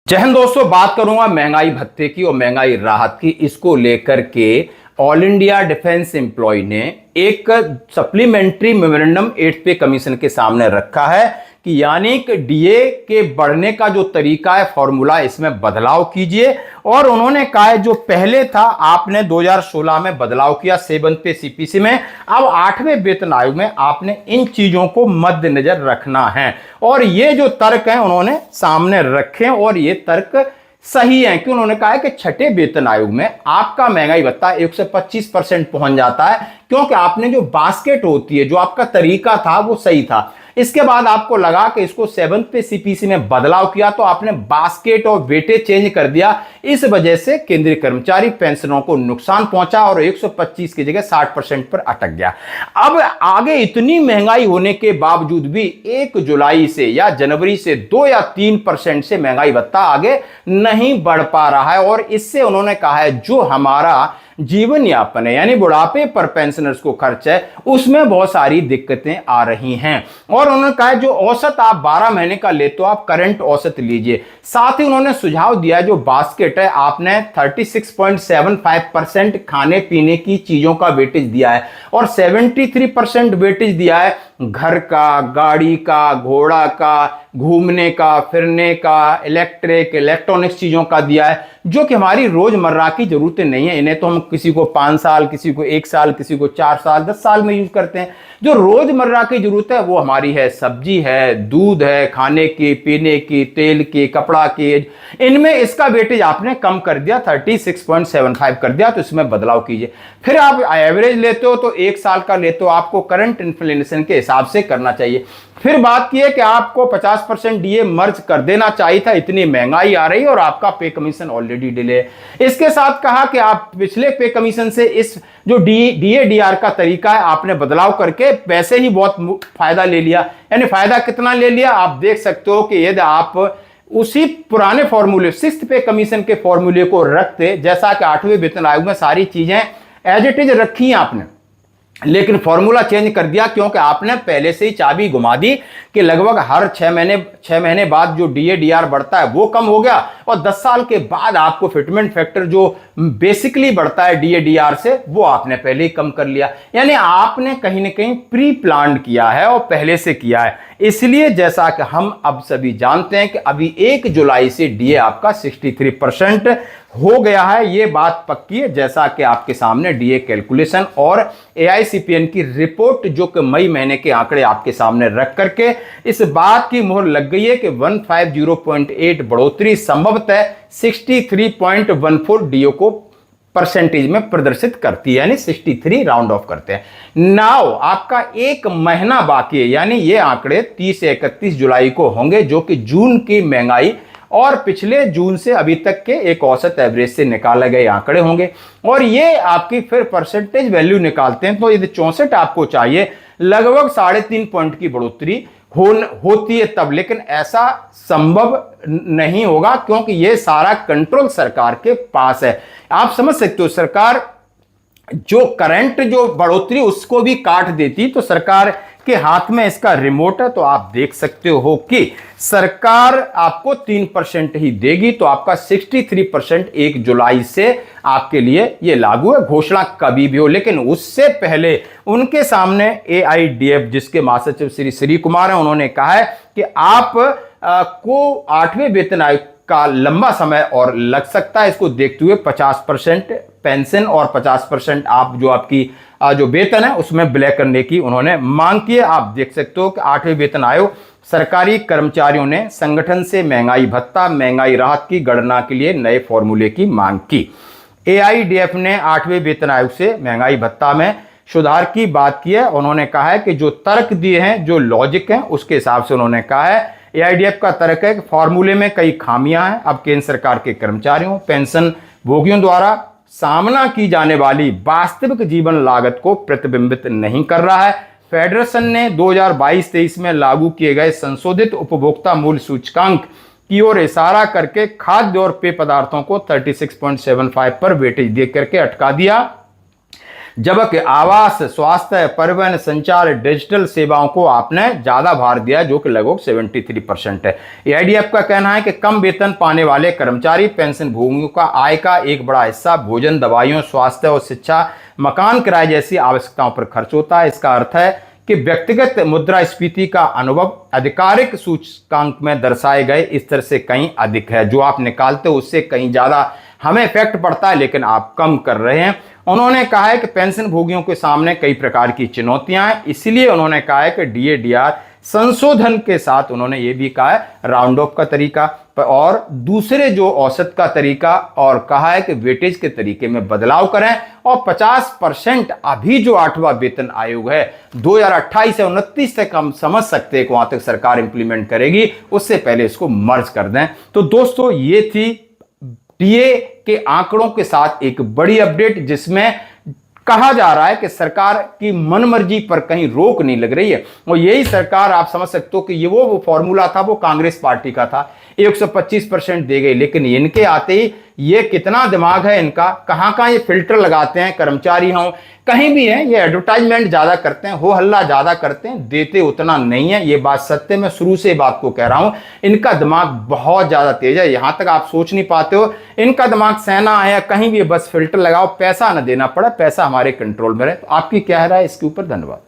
जय हिंद दोस्तों, बात करूंगा महंगाई भत्ते की और महंगाई राहत की। इसको लेकर के ऑल इंडिया डिफेंस एम्प्लॉय ने एक सप्लीमेंट्री मेमोरेंडम 8th पे कमीशन के सामने रखा है कि यानी कि डीए के बढ़ने का जो तरीका है, फॉर्मूला, इसमें बदलाव कीजिए। और उन्होंने कहा है जो पहले था, आपने 2016 में बदलाव किया 7th पे सीपीसी में, अब 8वें वेतन आयोग में आपने इन चीजों को मद्देनजर रखना है। और ये जो तर्क हैं उन्होंने सामने रखे और ये तर्क सही है कि उन्होंने कहा है कि छठे वेतन आयोग में आपका महंगाई भत्ता 125% पहुंच जाता है, क्योंकि आपने जो बास्केट होती है, जो आपका तरीका था वो सही था। इसके बाद आपको लगा कि इसको 7th पे सीपीसी में बदलाव किया तो आपने बास्केट और वेटेज चेंज कर दिया। इस वजह से केंद्रीय कर्मचारी पेंशनों को नुकसान पहुंचा और 125 की जगह 60% पर अटक गया। अब आगे इतनी महंगाई होने के बावजूद भी 1 जुलाई से या जनवरी से 2 या 3% से महंगाई भत्ता आगे नहीं बढ़ पा रहा है। और इससे उन्होंने कहा है जो हमारा जीवन यापन है, यानी बुढ़ापे पर पेंशनर्स को खर्च है, उसमें बहुत सारी दिक्कतें आ रही हैं। और उन्होंने कहा जो औसत आप 12 महीने का ले तो आप करंट औसत लीजिए। साथ ही उन्होंने सुझाव दिया जो बास्केट है, आपने 36.75% खाने पीने की चीजों का वेटेज दिया है और 73% वेटेज दिया है घर का, गाड़ी का, घोड़ा का, घूमने का, फिरने का, इलेक्ट्रॉनिक्स चीजों का दिया है, जो कि हमारी रोजमर्रा की जरूरतें नहीं है। इन्हें तो हम किसी को 5 साल, किसी को 1 साल, किसी को 4 साल, 10 साल में यूज करते हैं। जो रोजमर्रा की जरूरत है वो हमारी है, सब्जी है, दूध है, खाने की, पीने की, तेल की, कपड़ा की, इनमें इसका वेटेज आपने कम कर दिया, 36.75 कर दिया। तो इसमें बदलाव कीजिए। फिर आप एवरेज लेते हो तो 1 साल का लेते हो, आपको करंट इन्फ्लेशन के हिसाब से करना चाहिए। फिर बात की है कि आपको 50% डीए मर्ज कर देना चाहिए था, इतनी महंगाई आ रही है और आपका पे कमीशन ऑलरेडी डिले है। इसके साथ कहा कि आप पिछले पे कमीशन से इस जो डीए डीआर का तरीका है, आपने बदलाव करके वैसे ही बहुत फायदा ले लिया। यानी फायदा कितना ले लिया आप देख सकते हो कि यदि आप उसी पुराने फॉर्मूले 6th पे कमीशन के फॉर्मूले को रखते, जैसा कि 8वें वेतन आयोग में सारी चीजें एज इट इज रखी हैं आपने, लेकिन फॉर्मूला चेंज कर दिया क्योंकि आपने पहले से ही चाबी घुमा दी कि लगभग हर 6 महीने बाद जो डीए डीआर बढ़ता है वो कम हो गया और 10 साल के बाद आपको फिटमेंट फैक्टर जो बेसिकली बढ़ता है डीए डीआर से, वो आपने पहले ही कम कर लिया। यानी आपने कहीं ना कहीं प्री प्लान किया है और पहले से किया है। इसलिए जैसा कि हम अब सभी जानते हैं कि अभी 1 जुलाई से डीए आपका 63% हो गया है, ये बात पक्की है। जैसा कि आपके सामने डीए कैलकुलेशन और एआईसीपीएन की रिपोर्ट जो कि मई महीने के आंकड़े आपके सामने रख करके इस बात की मोहर लग गई है कि 150.8 बढ़ोतरी संभवतः 63.14 डीओ को परसेंटेज में प्रदर्शित करती है, यानी 63 राउंड ऑफ करते हैं। नाउ आपका 1 महीना बाकी है, यानी ये आंकड़े 30 से 31 जुलाई को होंगे, जो कि जून की महंगाई और पिछले जून से अभी तक के एक औसत एवरेज से निकाले गए आंकड़े होंगे। और ये आपकी फिर परसेंटेज वैल्यू निकालते हैं तो यदि 64 आपको चाहिए, लगभग 3.5 पॉइंट की बढ़ोतरी होती है तब, लेकिन ऐसा संभव नहीं होगा क्योंकि ये सारा कंट्रोल सरकार के पास है। आप समझ सकते हो, सरकार जो करंट जो बढ़ोतरी उसको भी काट देती तो सरकार के हाथ में इसका रिमोट है। तो आप देख सकते हो कि सरकार आपको 3% ही देगी, तो आपका 63% 1 जुलाई से आपके लिए ये लागू है। घोषणा कभी भी हो, लेकिन उससे पहले उनके सामने एआईडीएफ जिसके महासचिव श्री श्री कुमार हैं, उन्होंने कहा है कि आप को 8वें वेतन आयोग का लंबा समय और लग सकता है। इसको देखते हुए 50% पेंशन और 50% आप जो आपकी जो वेतन है उसमें विलय करने की उन्होंने मांग की है। आप देख सकते हो कि 8वें वेतन आयोग सरकारी कर्मचारियों ने संगठन से महंगाई भत्ता, महंगाई राहत की गणना के लिए नए फॉर्मूले की मांग की। एआईडीएफ ने 8वें वेतन आयोग से महंगाई भत्ता में सुधार की बात की है। उन्होंने कहा है कि जो तर्क दिए हैं, जो लॉजिक है, उसके हिसाब से उन्होंने कहा है। एआईडीएफ का तर्क है कि फॉर्मूले में कई खामियां हैं। अब केंद्र सरकार के कर्मचारियों, पेंशन भोगियों द्वारा सामना की जाने वाली वास्तविक जीवन लागत को प्रतिबिंबित नहीं कर रहा है। फेडरेशन ने 2022-23 में लागू किए गए संशोधित उपभोक्ता मूल्य सूचकांक की ओर इशारा करके खाद्य और पेय पदार्थों को 36.75 पर वेटेज दे करके अटका दिया, जबकि आवास, स्वास्थ्य, परिवहन, संचार, डिजिटल सेवाओं को आपने ज्यादा भार दिया जो कि लगभग 73% है। एआईडीएफ का कहना है कि कम वेतन पाने वाले कर्मचारी, पेंशन भोगियों का आय का एक बड़ा हिस्सा भोजन, दवाइयों, स्वास्थ्य और शिक्षा, मकान किराए जैसी आवश्यकताओं पर खर्च होता है। इसका अर्थ है कि व्यक्तिगत मुद्रास्फीति का अनुभव आधिकारिक सूचकांक में दर्शाए गए स्तर से कहीं अधिक है। जो आप निकालते हो उससे कहीं ज्यादा हमें इफेक्ट पड़ता है, लेकिन आप कम कर रहे हैं। उन्होंने कहा है कि पेंशन भोगियों के सामने कई प्रकार की चुनौतियां हैं, इसलिए उन्होंने कहा है कि डीए-डीआर संशोधन के साथ उन्होंने ये भी कहा है राउंड ऑफ का तरीका और दूसरे जो औसत का तरीका, और कहा है कि वेटेज के तरीके में बदलाव करें और 50% अभी जो 8वां वेतन आयोग है 2028 से 29 तक हम समझ सकते हैं कि वहां तक सरकार इंप्लीमेंट करेगी, उससे पहले इसको मर्ज कर दें। तो दोस्तों ये थी डीए के आंकड़ों के साथ एक बड़ी अपडेट, जिसमें कहा जा रहा है कि सरकार की मनमर्जी पर कहीं रोक नहीं लग रही है। और यही सरकार आप समझ सकते हो कि ये वो फॉर्मूला था, वो कांग्रेस पार्टी का था, 125% दे गई। लेकिन इनके आते ही ये कितना दिमाग है इनका, कहां कहां ये फिल्टर लगाते हैं, कर्मचारी हों कहीं भी है, ये एडवर्टाइजमेंट ज्यादा करते हैं, हो हल्ला ज्यादा करते हैं, देते उतना नहीं है। ये बात सत्य, मैं शुरू से बात को कह रहा हूं, इनका दिमाग बहुत ज्यादा तेज है, यहां तक आप सोच नहीं पाते हो। इनका दिमाग सेना है, कहीं भी बस फिल्टर लगाओ, पैसा ना देना पड़ा, पैसा हमारे कंट्रोल में रहे। तो आपकी क्या राय है इसके ऊपर? धन्यवाद।